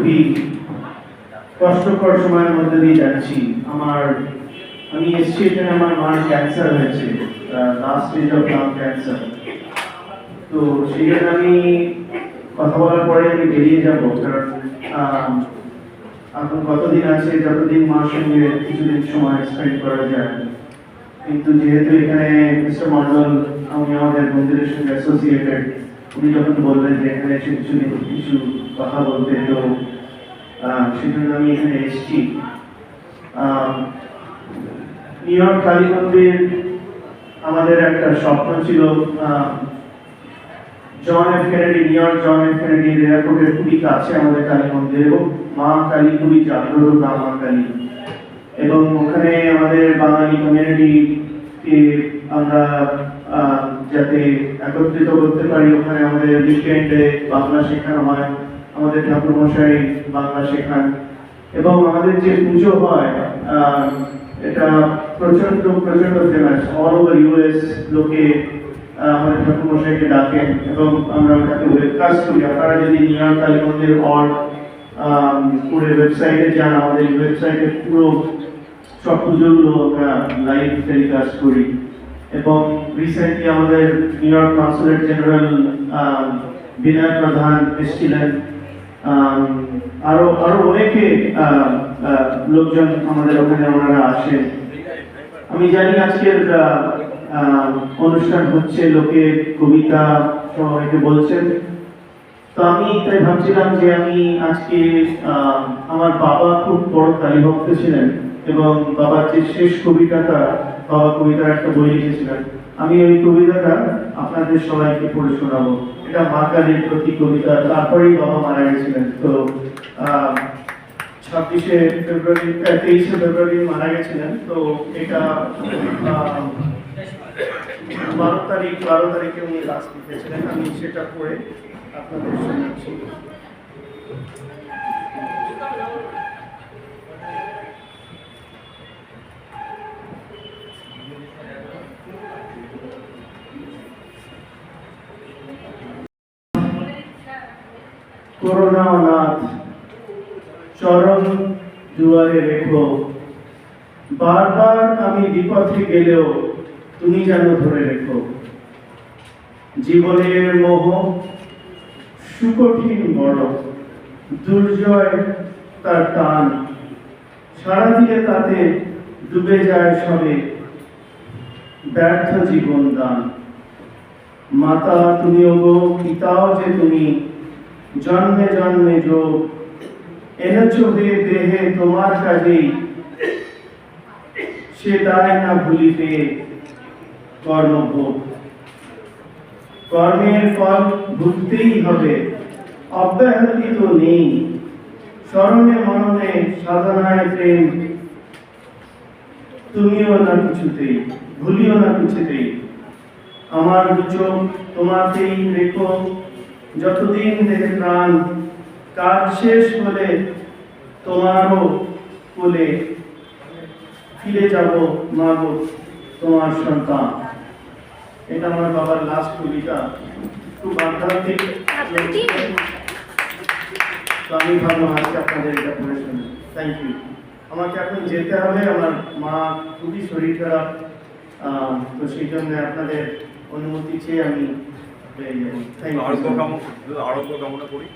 খুবই কষ্টকর সময়ের মধ্যে দিয়ে যাচ্ছি। আমি এসেছি এখানে, আমার মার ক্যান্সার হয়েছে, last stage of lung cancer. তো সেই জন্য আমি কথা বলার পরে আমি বেরিয়ে যাব, কারণ এখন কতদিন আছে, যতদিন মার সঙ্গে কিছুদিন সময় স্পেন্ড করা যায়। কিন্তু যেহেতু এখানে মিস্টার মন্ডল, আমি আমাদের মন্দিরের সঙ্গে অ্যাসোসিয়েটেড, উনি যখন বললেন যে এখানে এসে কিছু কথা বলতে, তো সেজন্য আমি এখানে এসেছি। নিউ ইয়র্ক কালী মন্দির আমাদের একটা স্বপ্ন ছিল। John F Kennedy, New York John F Kennedy এয়ারপোর্টের খুবই কাছে আমাদের কালী মন্দির, এবং মা কালী খুবই জাগ্রত মা কালী, এবং ওখানে আমাদের বাঙালি কমিউনিটিকে আমরা যাতে একত্রিত করতে পারি। ওখানে আমাদের উইকেন্ডে বাংলা শেখানো হয়, আমাদের ঠাকুরমশাই বাংলা শেখান, এবং আমাদের যে পুজো হয় এটা প্রচন্ড ফেমাস। অল ওভার ইউএস লোকে আমাদের ঠাকুরমশাইকে ডাকেন, এবং আমরা ওটাকে ওয়েবকাস্ট করি। আপনারা যদি নিউ ইয়র্ক কালী মন্দির পুরো ওয়েবসাইটে যান, আমাদের ওয়েবসাইটে পুরো সব পুজোগুলো আমরা লাইভ টেলিকাস্ট করি। এবং রিসেন্টলি আমাদের নিউ ইয়র্ক কনসুলেট জেনারেল বিনয় প্রধান এসেছিলেন, আরো অনেকে লোকজন আমাদের ওখানে ওনারা আসেন। আমি জানি আজকের অনুষ্ঠান হচ্ছে, লোকে কবিতা সবাইকে বলছেন। তো আমি তাই ভাবছিলাম যে আমি আজকে, আমার বাবা খুব বড় কালী ভক্ত ছিলেন, এবং বাবার যে শেষ কবিতাটা, বাবা কবিতার একটা বই লিখেছিলেন, আমি ওই কবিতাটা আপনাদের সবাইকে পড়ে শোনাবো। এটা মা কালীর প্রতি কবিতা। তারপরেই বাবা মারা গেছিলেন। তো 23শে ফেব্রুয়ারি মারা গেছিলেন। তো এটা 12 তারিখে উনি লাস্ট লিখেছিলেন। আমি সেটা পড়ে আপনাদের শোনাচ্ছি। করোনা অনাথ চরণ দুয়ারে রেখো, বারবার আমি বিপথে গেলেও তুমি যেন ধরে রেখো। জীবনের মোহ সুকঠিন বড়, দুর্জয় তার টান, সারাদিনে তাতে ডুবে যায় সবে ব্যর্থ জীবন দান। মাতা তুমি ওগো, পিতাও যে তুমি, জন্মে জন্মে যোগ এনেছো হে দেহে তোমার কাজেই, সে দায় না ভুলিতে কর্মভোগ। কর্মের ফল ভুগতেই হবে, অব্যাহতি তো নেই। স্মরণে মননে সাধনায় প্রেম, তুমিও না কিছুতেই, ভুলিও না কিছুতেই। আমার চোখ তোমাতেই রেখো, যতদিন দেহে প্রাণ। কাজ শেষ হলে তোমারও কোলে ফিরে যাব মাগো, তোমার সন্তান। এটা আমার বাবার লাস্ট কবিতা, খুব আধ্যাত্মিক। তো আমি ভাবলাম আজকে আপনাদের এটা পড়ে শুনি। Thank you. আমাকে এখন যেতে হবে, আমার মা খুবই শরীর খারাপ, তো সেই জন্য আপনাদের অনুমতি চেয়ে আমি বেরিয়ে যাবো। Thank you. আরোগ্য কামনা করি।